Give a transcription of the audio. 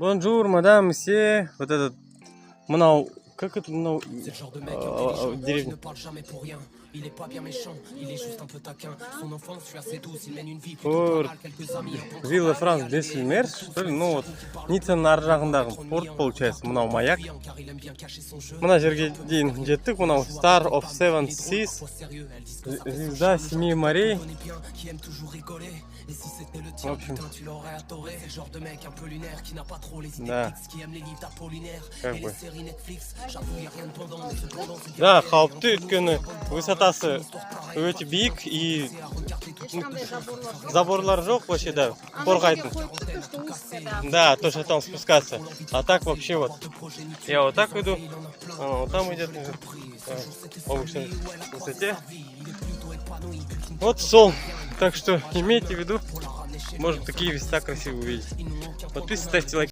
Бонжур, мадам, месье. Вот этот мынау, как это мынау деревня? Вилла Франс Бессельмерс, что ли? Ну вот, Ниццаның ар жағындағы порт получается, мынау маяк. Мына жерге дейін жеттік, мынау Star of Seven Seas, звезда семи морей. В общем, да, как бы. Да, қауіпті, өйткені высотасы өте биік и заборлар жоқ вообще, да, қорғайтын. Да, то, что там спускаться. А так вообще вот, я вот так иду, вот там идет повышенной высоте. Вот сол. Так что имейте в виду, можно такие места красивые увидеть. Подписывайтесь, ставьте лайки.